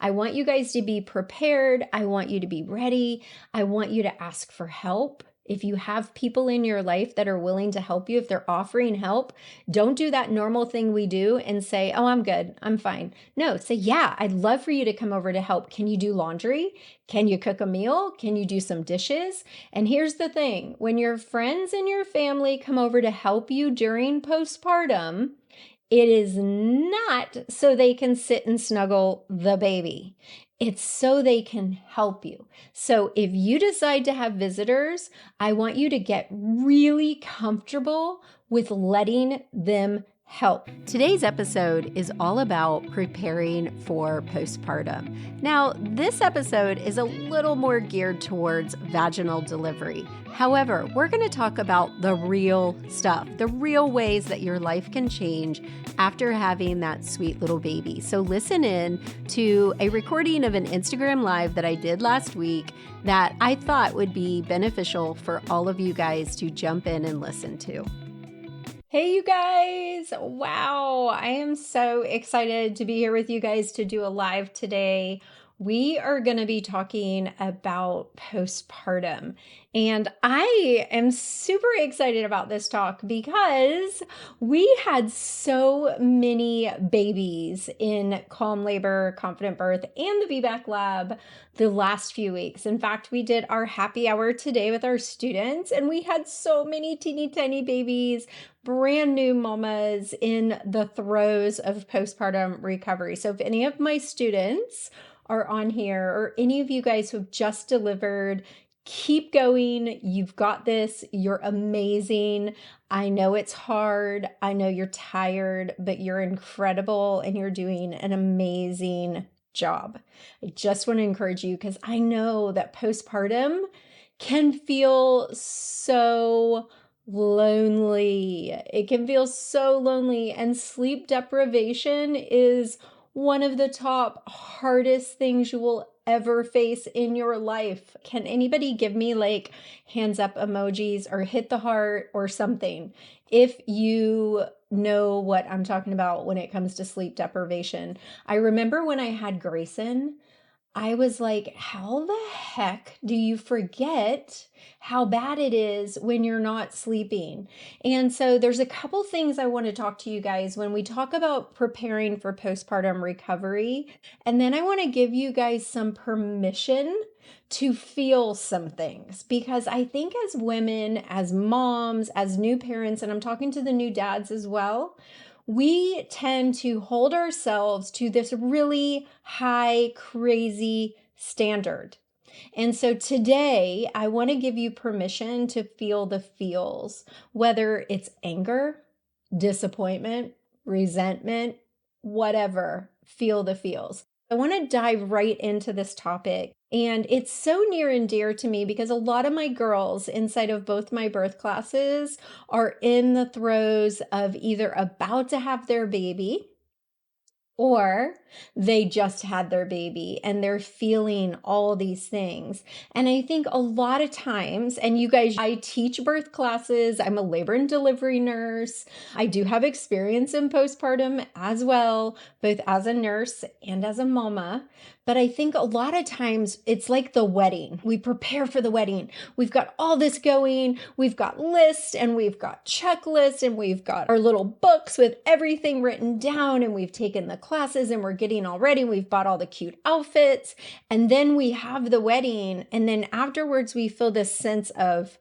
I want you guys to be prepared. I want you to be ready. I want you to ask for help. If you have people in your life that are willing to help you, if they're offering help, don't do that normal thing we do and say, oh, I'm good, I'm fine. No, say, yeah, I'd love for you to come over to help. Can you do laundry? Can you cook a meal? Can you do some dishes? And here's the thing, when your friends and your family come over to help you during postpartum, it is not so they can sit and snuggle the baby. It's so they can help you. So if you decide to have visitors, I want you to get really comfortable with letting them help. Today's episode is all about preparing for postpartum. Now, this episode is a little more geared towards vaginal delivery. However, we're going to talk about the real stuff, the real ways that your life can change after having that sweet little baby. So listen in to a recording of an Instagram Live that I did last week that I thought would be beneficial for all of you guys to jump in and listen to. Hey, you guys. Wow. I am so excited to be here with you guys to do a live today. We are going to be talking about postpartum. And I am super excited about this talk because we had so many babies in Calm Labor, Confident Birth, and the VBAC Lab the last few weeks. In fact, we did our happy hour today with our students, and we had so many teeny tiny babies, brand new mamas in the throes of postpartum recovery. So if any of my students are on here or any of you guys who have just delivered, keep going. You've got this. You're amazing. I know it's hard. I know you're tired, but you're incredible and you're doing an amazing job. I just want to encourage you because I know that postpartum can feel so lonely. It can feel so lonely, and sleep deprivation is one of the top hardest things you will ever face in your life. Can anybody give me like hands up emojis or hit the heart or something if you know what I'm talking about when it comes to sleep deprivation? I remember when I had Grayson, I was like, how the heck do you forget how bad it is when you're not sleeping? And so there's a couple things I want to talk to you guys when we talk about preparing for postpartum recovery. And then I want to give you guys some permission to feel some things, because I think as women, as moms, as new parents, and I'm talking to the new dads as well, we tend to hold ourselves to this really high, crazy standard. And so today, I want to give you permission to feel the feels, whether it's anger, disappointment, resentment, whatever, feel the feels. I want to dive right into this topic. And it's so near and dear to me because a lot of my girls inside of both my birth classes are in the throes of either about to have their baby or they just had their baby and they're feeling all these things. And I think a lot of times, and you guys, I teach birth classes, I'm a labor and delivery nurse. I do have experience in postpartum as well, both as a nurse and as a mama. But I think a lot of times it's like the wedding. We prepare for the wedding. We've got all this going. We've got lists and we've got checklists and we've got our little books with everything written down, and we've taken the classes and we're getting all ready. We've bought all the cute outfits, and then we have the wedding. And then afterwards we feel this sense of,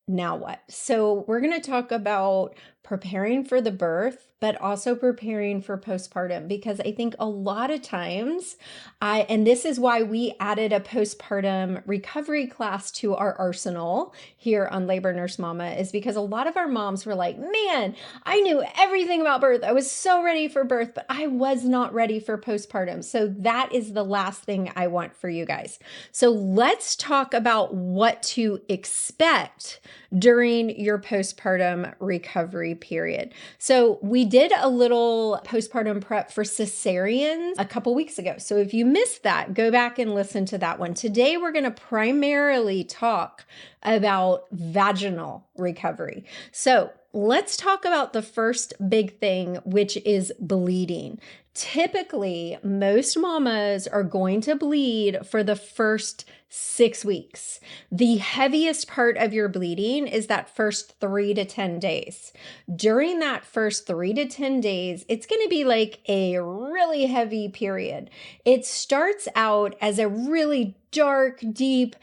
now what? So we're going to talk about preparing for the birth, but also preparing for postpartum, because I think a lot of times, and this is why we added a postpartum recovery class to our arsenal here on Labor Nurse Mama, is because a lot of our moms were like, man, I knew everything about birth. I was so ready for birth, but I was not ready for postpartum. So that is the last thing I want for you guys. So let's talk about what to expect during your postpartum recovery period. So we did a little postpartum prep for cesareans a couple weeks ago. So if you missed that, go back and listen to that one. Today, we're going to primarily talk about vaginal recovery. So let's talk about the first big thing, which is bleeding. Typically, most mamas are going to bleed for the first 6 weeks. The heaviest part of your bleeding is that first 3 to 10 days. During that first 3 to 10 days, it's going to be like a really heavy period. It starts out as a really dark, deep,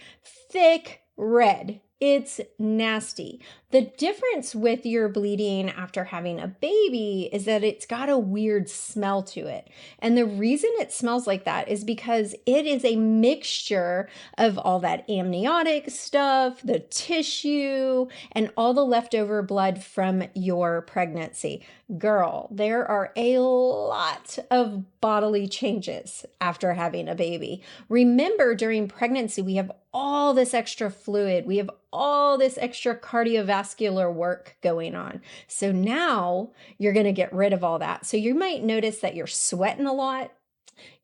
thick red. It's nasty. The difference with your bleeding after having a baby is that it's got a weird smell to it. And the reason it smells like that is because it is a mixture of all that amniotic stuff, the tissue, and all the leftover blood from your pregnancy. Girl, there are a lot of bodily changes after having a baby. Remember, during pregnancy, we have all this extra fluid. We have all this extra cardiovascular work going on. So now you're going to get rid of all that. So you might notice that you're sweating a lot.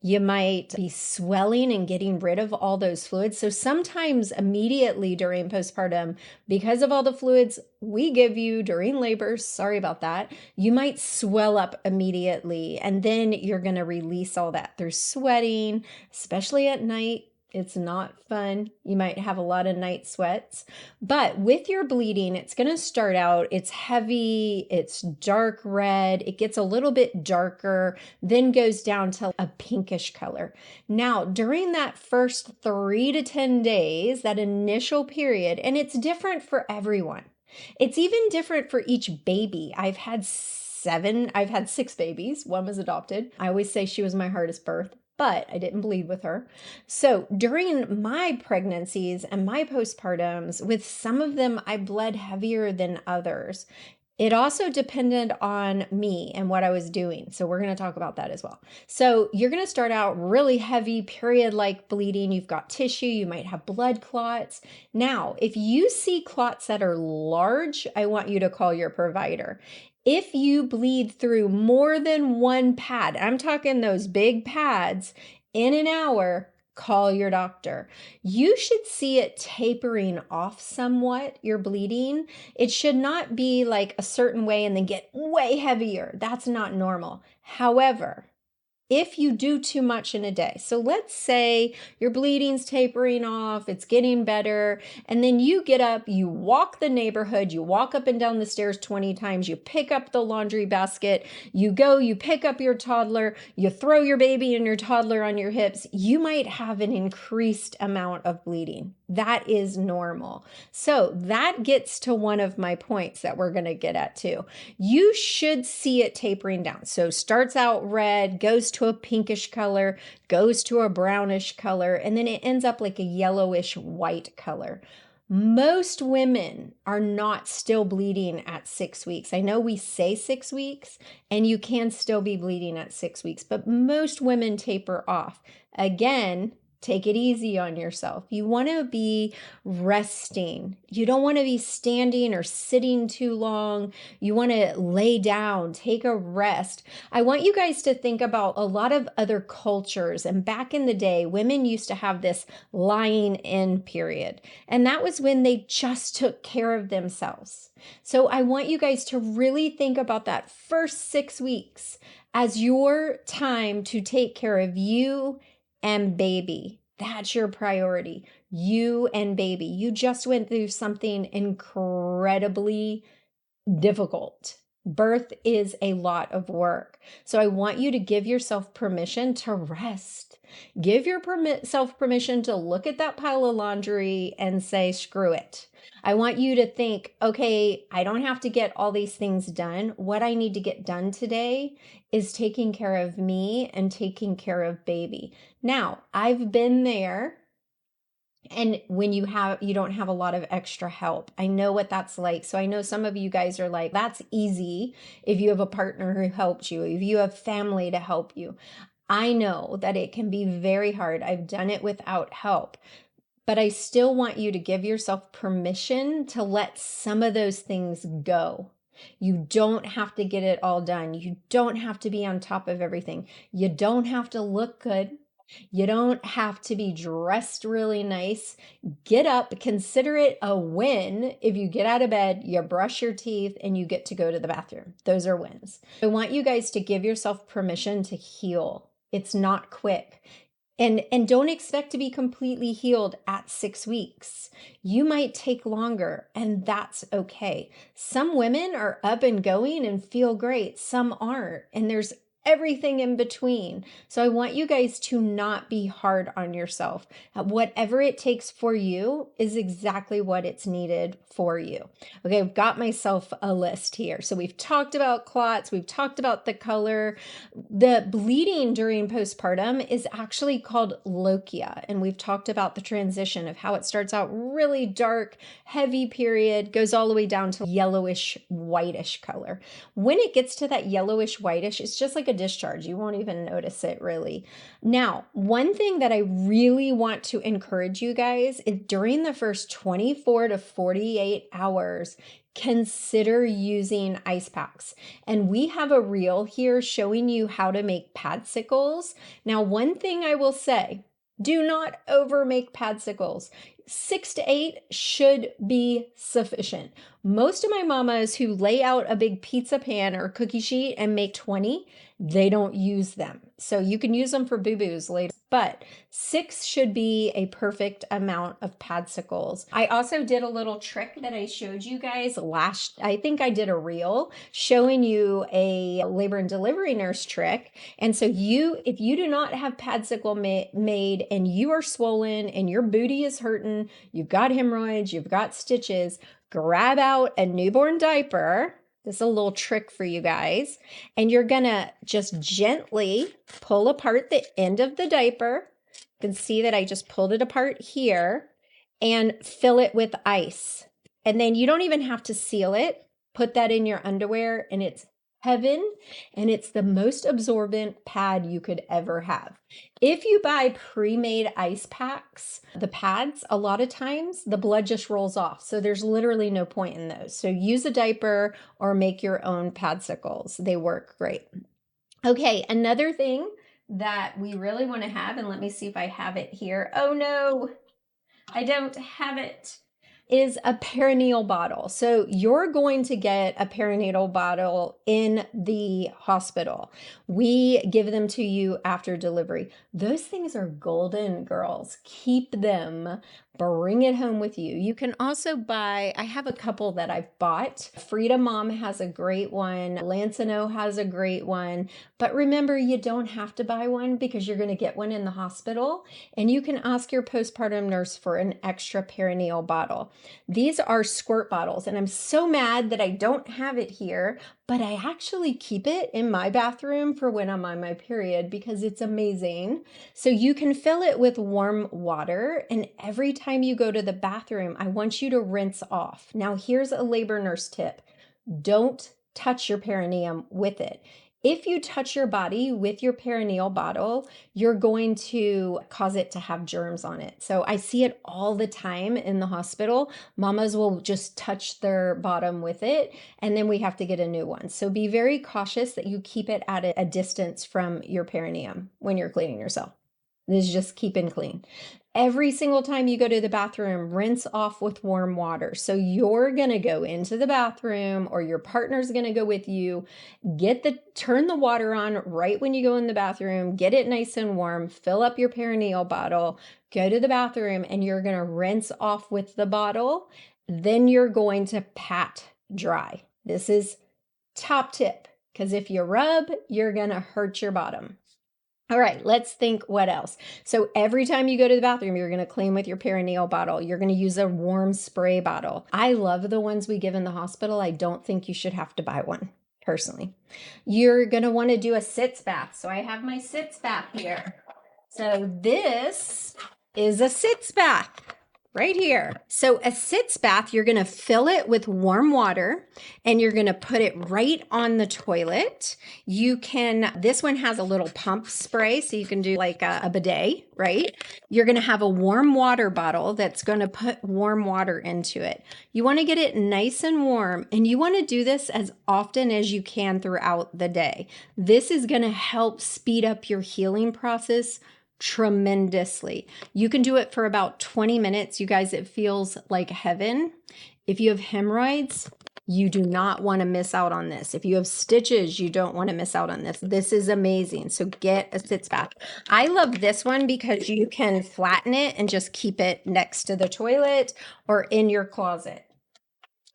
You might be swelling and getting rid of all those fluids. So sometimes immediately during postpartum, because of all the fluids we give you during labor, sorry about that, you might swell up immediately. And then you're going to release all that through sweating, especially at night. It's not fun. You might have a lot of night sweats. But with your bleeding, it's going to start out, it's heavy, it's dark red, it gets a little bit darker, then goes down to a pinkish color. Now, during that first 3 to 10 days, that initial period, and it's different for everyone. It's even different for each baby. I've had 6 babies. One was adopted. I always say she was my hardest birth, but I didn't bleed with her. So during my pregnancies and my postpartums, with some of them, I bled heavier than others. It also depended on me and what I was doing. So we're going to talk about that as well. So you're going to start out really heavy, period-like bleeding. You've got tissue. You might have blood clots. Now, if you see clots that are large, I want you to call your provider. If you bleed through more than one pad, I'm talking those big pads, in an hour, call your doctor. You should see it tapering off somewhat, your bleeding. It should not be like a certain way and then get way heavier. That's not normal. However, if you do too much in a day. So let's say your bleeding's tapering off, it's getting better, and then you get up, you walk the neighborhood, you walk up and down the stairs 20 times, you pick up the laundry basket, you go, you pick up your toddler, you throw your baby and your toddler on your hips, you might have an increased amount of bleeding. That is normal. So that gets to one of my points that we're going to get at too. You should see it tapering down. So starts out red, goes to a pinkish color, goes to a brownish color, and then it ends up like a yellowish white color. Most women are not still bleeding at 6 weeks. I know we say 6 weeks, and you can still be bleeding at 6 weeks, but most women taper off. Again, take it easy on yourself. You want to be resting. You don't want to be standing or sitting too long. You want to lay down, take a rest. I want you guys to think about a lot of other cultures. And back in the day, women used to have this lying in period. And that was when they just took care of themselves. So I want you guys to really think about that first 6 weeks as your time to take care of you and baby. That's your priority. You and baby. You just went through something incredibly difficult. Birth is a lot of work. So I want you to give yourself permission to rest. Give yourself permission to look at that pile of laundry and say, screw it. I want you to think, okay, I don't have to get all these things done. What I need to get done today is taking care of me and taking care of baby. Now, I've been there. And when you don't have a lot of extra help. I know what that's like. So I know some of you guys are like, that's easy if you have a partner who helps you, if you have family to help you. I know that it can be very hard. I've done it without help. But I still want you to give yourself permission to let some of those things go. You don't have to get it all done. You don't have to be on top of everything. You don't have to look good. You don't have to be dressed really nice. Get up, consider it a win if you get out of bed, you brush your teeth, and you get to go to the bathroom. Those are wins. I want you guys to give yourself permission to heal. It's not quick. And don't expect to be completely healed at 6 weeks. You might take longer, and that's okay. Some women are up and going and feel great. Some aren't. And there's everything in between. So I want you guys to not be hard on yourself. Whatever it takes for you is exactly what it's needed for you. Okay, I've got myself a list here. So we've talked about clots, we've talked about the color. The bleeding during postpartum is actually called lochia, and we've talked about the transition of how it starts out really dark, heavy period, goes all the way down to yellowish, whitish color. When it gets to that yellowish, whitish, it's just like a discharge. You won't even notice it really. Now, one thing that I really want to encourage you guys is during the first 24 to 48 hours, consider using ice packs. And we have a reel here showing you how to make padsicles. Now, one thing I will say, do not over make padsicles. 6 to 8 should be sufficient. Most of my mamas who lay out a big pizza pan or cookie sheet and make 20, they don't use them. So you can use them for boo-boos later, but 6 should be a perfect amount of padsicles. I also did a little trick that I showed you guys I think I did a reel showing you a labor and delivery nurse trick. And so if you do not have padsicle made and you are swollen and your booty is hurting, you've got hemorrhoids, you've got stitches, grab out a newborn diaper. This is a little trick for you guys. And you're gonna just gently pull apart the end of the diaper. You can see that I just pulled it apart here and fill it with ice. And then you don't even have to seal it. Put that in your underwear and it's heaven, and it's the most absorbent pad you could ever have. If you buy pre-made ice packs, the pads, a lot of times the blood just rolls off. So there's literally no point in those. So use a diaper or make your own padsicles. They work great. Okay, another thing that we really want to have, and let me see if I have it here. Oh no, I don't have it. Is a perinatal bottle. So you're going to get a perinatal bottle in the hospital. We give them to you after delivery. Those things are golden, girls. Keep them. Bring it home with you. You can also buy, I have a couple that I've bought. Frida Mom has a great one. Lancino has a great one. But remember, you don't have to buy one because you're going to get one in the hospital. And you can ask your postpartum nurse for an extra perinatal bottle. These are squirt bottles, and I'm so mad that I don't have it here, but I actually keep it in my bathroom for when I'm on my period because it's amazing. So you can fill it with warm water, and every time you go to the bathroom, I want you to rinse off. Now, here's a labor nurse tip. Don't touch your perineum with it. If you touch your body with your perineal bottle, you're going to cause it to have germs on it. So I see it all the time in the hospital. Mamas will just touch their bottom with it, and then we have to get a new one. So be very cautious that you keep it at a distance from your perineum when you're cleaning yourself. This is just keeping clean. Every single time you go to the bathroom, rinse off with warm water. So you're going to go into the bathroom, or your partner's going to go with you, turn the water on right when you go in the bathroom, get it nice and warm, fill up your perineal bottle, go to the bathroom, and you're going to rinse off with the bottle. Then you're going to pat dry. This is top tip, because if you rub, you're going to hurt your bottom. All right, let's think what else. So every time you go to the bathroom, you're going to clean with your perineal bottle. You're going to use a warm spray bottle. I love the ones we give in the hospital. I don't think you should have to buy one, personally. You're going to want to do a sitz bath. So I have my sitz bath here. So this is a sitz bath. Right here. So a sitz bath, you're going to fill it with warm water and you're going to put it right on the toilet. This one has a little pump spray, so you can do like a bidet, right? You're going to have a warm water bottle that's going to put warm water into it. You want to get it nice and warm, and you want to do this as often as you can throughout the day. This is going to help speed up your healing process tremendously. You can do it for about 20 minutes. You guys, it feels like heaven. If you have hemorrhoids, you do not want to miss out on this. If you have stitches, you don't want to miss out on this. This is amazing. So get a sitz bath. I love this one because you can flatten it and just keep it next to the toilet or in your closet.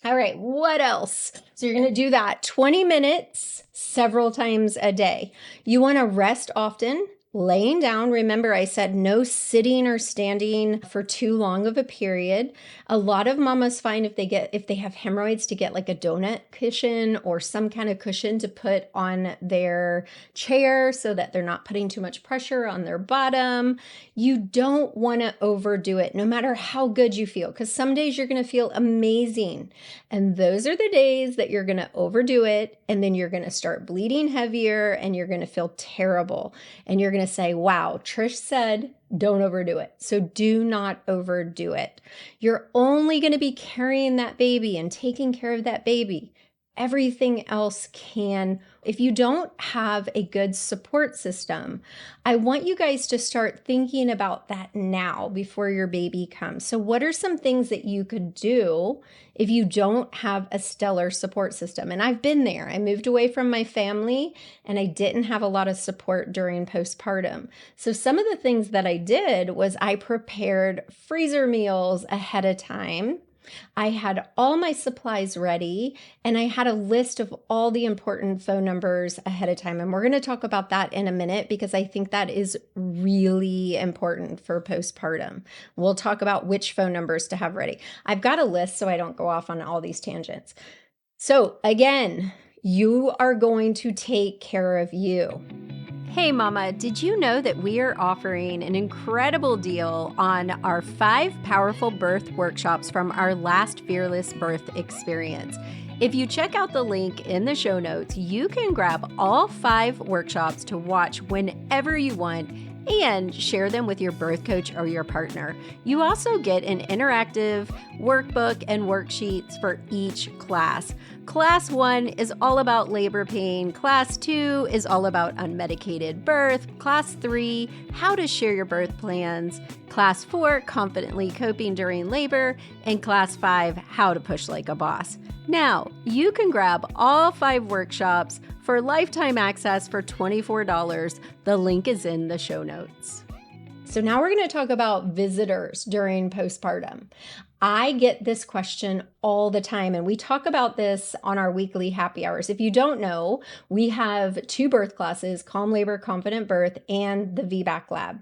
All right, what else? So you're going to do that 20 minutes several times a day. You want to rest often. Laying down, remember I said no sitting or standing for too long of a period. A lot of mamas find if they have hemorrhoids to get like a donut cushion or some kind of cushion to put on their chair so that they're not putting too much pressure on their bottom. You don't want to overdo it no matter how good you feel, because some days you're going to feel amazing. And those are the days that you're going to overdo it, and then you're going to start bleeding heavier and you're going to feel terrible. And you're going to say, wow, Trish said, don't overdo it. So do not overdo it. You're only going to be carrying that baby and taking care of that baby. Everything else can. If you don't have a good support system, I want you guys to start thinking about that now before your baby comes. So what are some things that you could do if you don't have a stellar support system? And I've been there. I moved away from my family and I didn't have a lot of support during postpartum. So some of the things that I did was I prepared freezer meals ahead of time. I had all my supplies ready and I had a list of all the important phone numbers ahead of time. And we're going to talk about that in a minute because I think that is really important for postpartum. We'll talk about which phone numbers to have ready. I've got a list so I don't go off on all these tangents. So again, you are going to take care of you. Hey mama, did you know that we are offering an incredible deal on our 5 powerful birth workshops from our last Fearless Birth experience? If you check out the link in the show notes, you can grab all 5 workshops to watch whenever you want and share them with your birth coach or your partner. You also get an interactive workbook and worksheets for each class. Class 1 is all about labor pain. Class 2 is all about unmedicated birth. Class 3, how to share your birth plans. Class 4, confidently coping during labor. And Class 5, how to push like a boss. Now, you can grab all 5 workshops for lifetime access for $24. The link is in the show notes. So now we're going to talk about visitors during postpartum. I get this question all the time, and we talk about this on our weekly happy hours. If you don't know, we have 2 birth classes, Calm Labor, Confident Birth, and the VBAC Lab.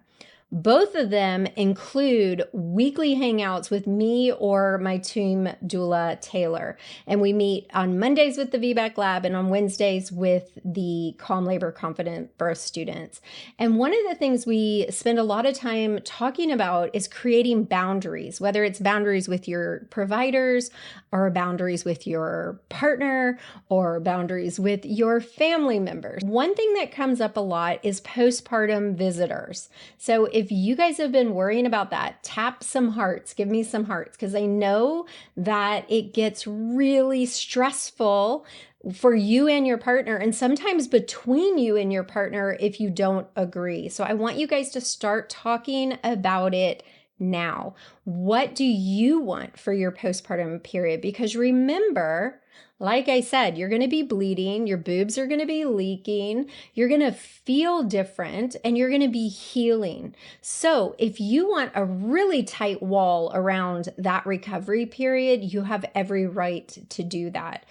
Both of them include weekly hangouts with me or my team doula, Taylor. And we meet on Mondays with the VBAC Lab and on Wednesdays with the Calm Labor Confident Birth students. And one of the things we spend a lot of time talking about is creating boundaries, whether it's boundaries with your providers or boundaries with your partner or boundaries with your family members. One thing that comes up a lot is postpartum visitors. So if you guys have been worrying about that, tap some hearts, give me some hearts, because I know that it gets really stressful for you and your partner, and sometimes between you and your partner if you don't agree. So I want you guys to start talking about it now. What do you want for your postpartum period? Because remember, like I said, you're going to be bleeding, your boobs are going to be leaking, you're going to feel different, and you're going to be healing. So if you want a really tight wall around that recovery period, you have every right to do that.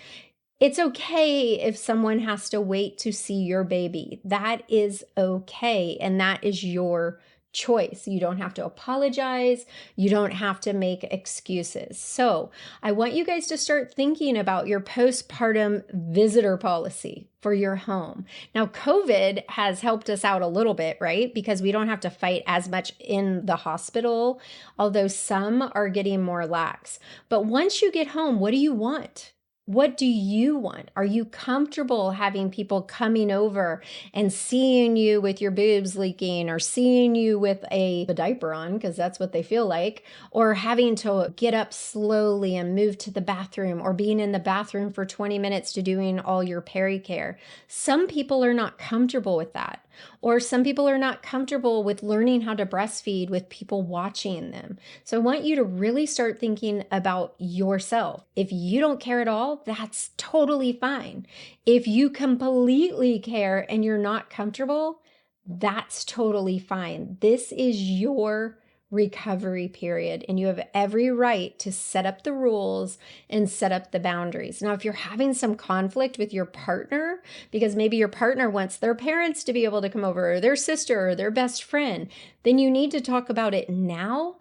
It's okay if someone has to wait to see your baby. That is okay, and that is your choice. You don't have to apologize. You don't have to make excuses. So I want you guys to start thinking about your postpartum visitor policy for your home. Now, COVID has helped us out a little bit, right? Because we don't have to fight as much in the hospital, although some are getting more lax. But once you get home, what do you want? What do you want? Are you comfortable having people coming over and seeing you with your boobs leaking or seeing you with a diaper on, because that's what they feel like, or having to get up slowly and move to the bathroom or being in the bathroom for 20 minutes to doing all your pericare? Some people are not comfortable with that. Or some people are not comfortable with learning how to breastfeed with people watching them. So I want you to really start thinking about yourself. If you don't care at all, that's totally fine. If you completely care and you're not comfortable, that's totally fine. This is your recovery period, and you have every right to set up the rules and set up the boundaries. Now, if you're having some conflict with your partner, because maybe your partner wants their parents to be able to come over, or their sister, or their best friend, then you need to talk about it now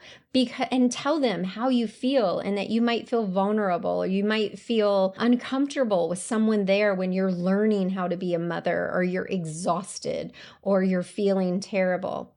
and tell them how you feel, and that you might feel vulnerable, or you might feel uncomfortable with someone there when you're learning how to be a mother, or you're exhausted, or you're feeling terrible.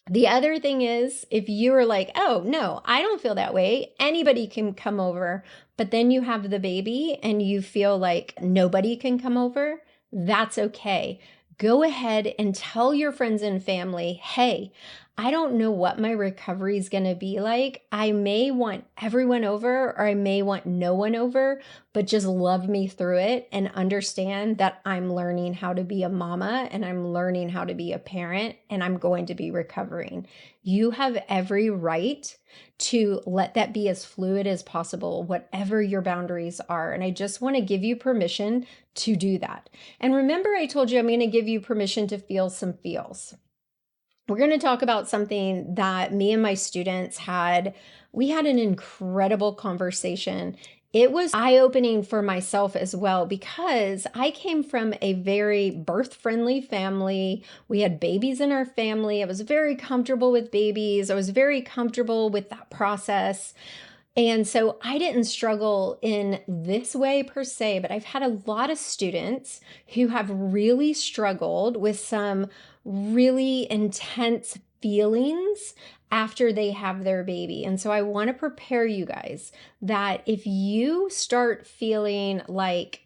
The other thing is, if you are like, oh, no, I don't feel that way, anybody can come over, but then you have the baby and you feel like nobody can come over, that's okay. Go ahead and tell your friends and family, hey, I don't know what my recovery is going to be like. I may want everyone over, or I may want no one over, but just love me through it and understand that I'm learning how to be a mama, and I'm learning how to be a parent, and I'm going to be recovering. You have every right to let that be as fluid as possible, whatever your boundaries are. And I just want to give you permission to do that. And remember, I told you I'm going to give you permission to feel some feels. We're going to talk about something that me and my students had. We had an incredible conversation. It was eye-opening for myself as well, because I came from a very birth-friendly family. We had babies in our family. I was very comfortable with babies. I was very comfortable with that process. And so I didn't struggle in this way per se, but I've had a lot of students who have really struggled with some really intense feelings after they have their baby. And so I want to prepare you guys that if you start feeling like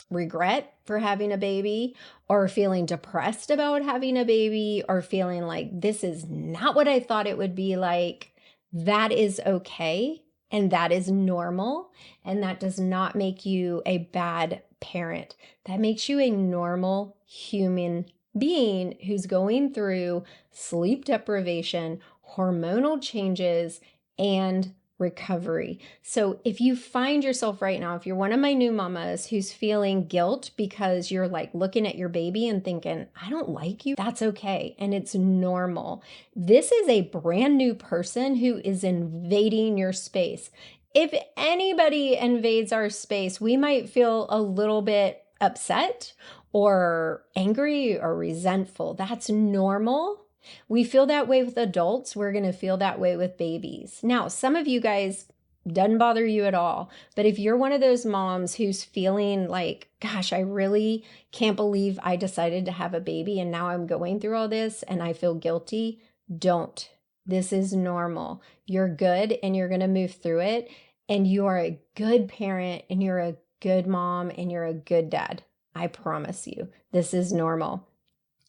regret for having a baby, or feeling depressed about having a baby, or feeling like this is not what I thought it would be like, that is okay. And that is normal. And that does not make you a bad parent. That makes you a normal human being who's going through sleep deprivation, hormonal changes, and recovery. So if you find yourself right now, if you're one of my new mamas who's feeling guilt because you're like looking at your baby and thinking, I don't like you, that's okay. And it's normal. This is a brand new person who is invading your space. If anybody invades our space, we might feel a little bit upset or angry or resentful. That's normal. We feel that way with adults. We're going to feel that way with babies. Now, some of you guys, doesn't bother you at all. But if you're one of those moms who's feeling like, gosh, I really can't believe I decided to have a baby and now I'm going through all this and I feel guilty, don't. This is normal. You're good and you're going to move through it. And you are a good parent and you're a good mom and you're a good dad. I promise you, this is normal.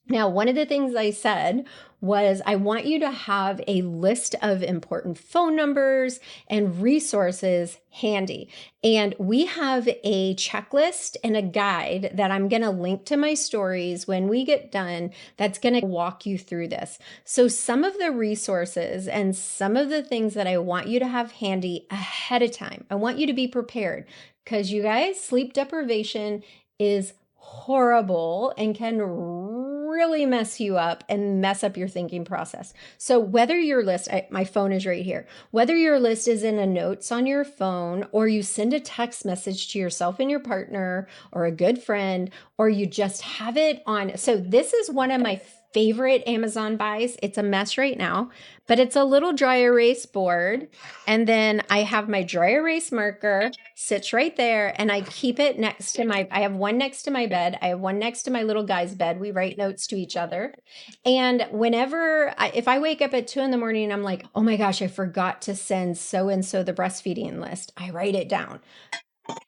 Now, one of the things I said was I want you to have a list of important phone numbers and resources handy. And we have a checklist and a guide that I'm going to link to my stories when we get done that's going to walk you through this. So some of the resources and some of the things that I want you to have handy ahead of time, I want you to be prepared, because you guys, sleep deprivation is horrible and can really mess you up and mess up your thinking process. So whether your list, my phone is right here, whether your list is in a notes on your phone, or you send a text message to yourself and your partner or a good friend, or you just have it on. So this is one of my favorite Amazon buys. It's a mess right now, but it's a little dry erase board. And then I have my dry erase marker sits right there, and I keep it next to I have one next to my bed. I have one next to my little guy's bed. We write notes to each other. And whenever, if I wake up at 2 a.m, I'm like, oh my gosh, I forgot to send so-and-so the breastfeeding list. I write it down.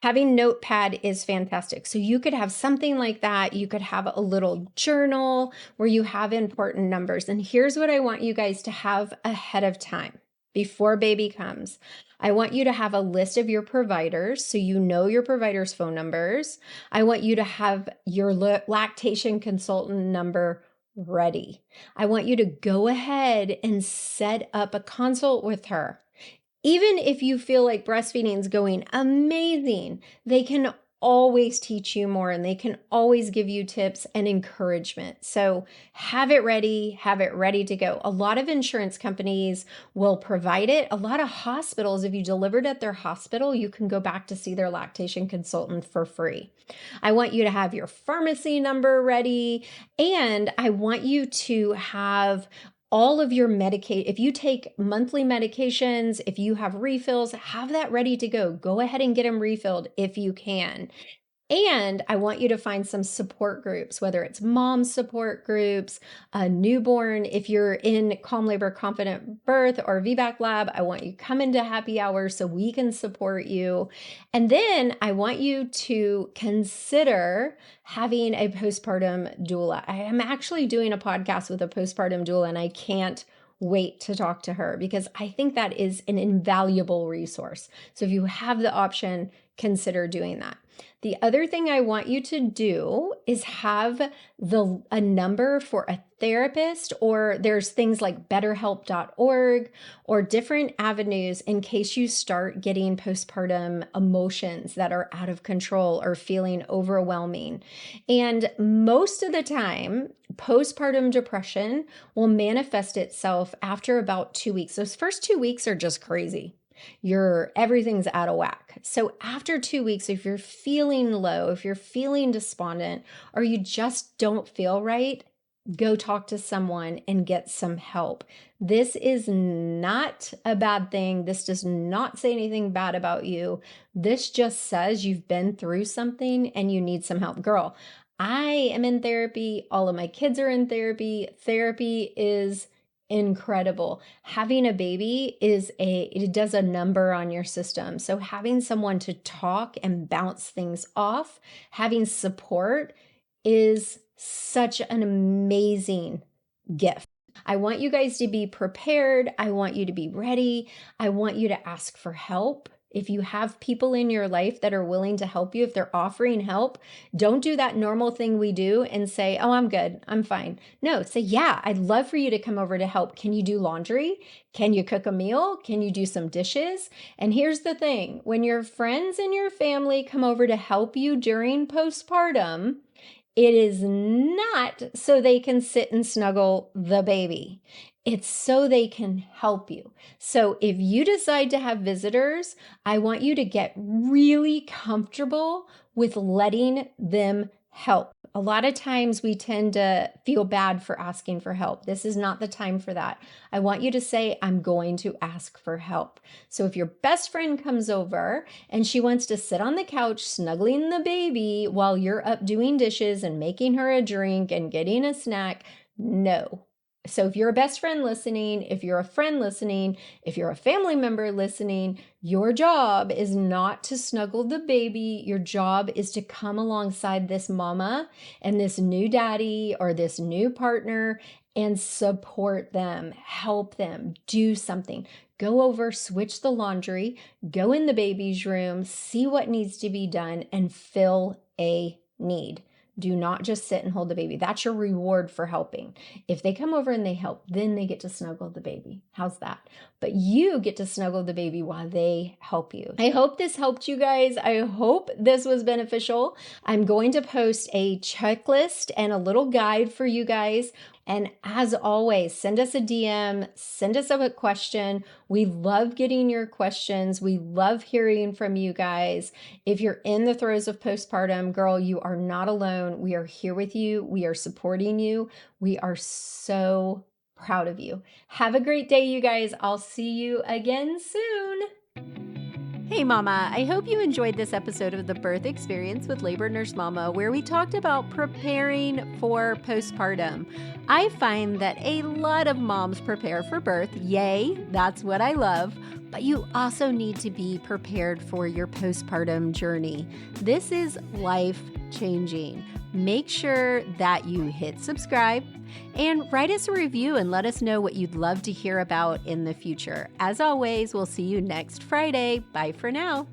Having notepad is fantastic. So you could have something like that. You could have a little journal where you have important numbers. And here's what I want you guys to have ahead of time before baby comes. I want you to have a list of your providers, so you know your provider's phone numbers. I want you to have your lactation consultant number ready. I want you to go ahead and set up a consult with her. Even if you feel like breastfeeding is going amazing, they can always teach you more and they can always give you tips and encouragement. So have it ready to go. A lot of insurance companies will provide it. A lot of hospitals, if you delivered at their hospital, you can go back to see their lactation consultant for free. I want you to have your pharmacy number ready, and I want you to have all of your if you take monthly medications, if you have refills, have that ready to go. Go ahead and get them refilled if you can. And I want you to find some support groups, whether it's mom support groups, a newborn. If you're in Calm Labor Confident Birth or VBAC Lab, I want you to come into happy hour so we can support you. And then I want you to consider having a postpartum doula. I am actually doing a podcast with a postpartum doula, and I can't wait to talk to her because I think that is an invaluable resource. So if you have the option, consider doing that. The other thing I want you to do is have a number for a therapist, or there's things like betterhelp.org or different avenues in case you start getting postpartum emotions that are out of control or feeling overwhelming. And most of the time, postpartum depression will manifest itself after about 2 weeks. Those first 2 weeks are just crazy. Everything's out of whack. So after 2 weeks, if you're feeling low, if you're feeling despondent, or you just don't feel right, go talk to someone and get some help. This is not a bad thing. This does not say anything bad about you. This just says you've been through something and you need some help. Girl, I am in therapy. All of my kids are in therapy. Therapy is incredible. Having a baby it does a number on your system. So having someone to talk and bounce things off, having support is such an amazing gift. I want you guys to be prepared. I want you to be ready. I want you to ask for help. If you have people in your life that are willing to help you, if they're offering help, don't do that normal thing we do and say, oh, I'm good, I'm fine. No, say, yeah, I'd love for you to come over to help. Can you do laundry? Can you cook a meal? Can you do some dishes? And here's the thing, when your friends and your family come over to help you during postpartum, it is not so they can sit and snuggle the baby. It's so they can help you. So if you decide to have visitors, I want you to get really comfortable with letting them help. A lot of times we tend to feel bad for asking for help. This is not the time for that. I want you to say, I'm going to ask for help. So if your best friend comes over and she wants to sit on the couch snuggling the baby while you're up doing dishes and making her a drink and getting a snack, no. So if you're a best friend listening, if you're a friend listening, if you're a family member listening, your job is not to snuggle the baby. Your job is to come alongside this mama and this new daddy or this new partner and support them, help them, do something. Go over, switch the laundry, go in the baby's room, see what needs to be done, and fill a need. Do not just sit and hold the baby. That's your reward for helping. If they come over and they help, then they get to snuggle the baby. How's that? But you get to snuggle the baby while they help you. I hope this helped you guys. I hope this was beneficial. I'm going to post a checklist and a little guide for you guys. And as always, send us a DM, send us a question. We love getting your questions. We love hearing from you guys. If you're in the throes of postpartum, girl, you are not alone. We are here with you. We are supporting you. We are so proud of you. Have a great day, you guys. I'll see you again soon. Hey Mama, I hope you enjoyed this episode of The Birth Experience with Labor Nurse Mama, where we talked about preparing for postpartum. I find that a lot of moms prepare for birth. Yay, that's what I love. But you also need to be prepared for your postpartum journey. This is life-changing. Make sure that you hit subscribe and write us a review and let us know what you'd love to hear about in the future. As always, we'll see you next Friday. Bye for now.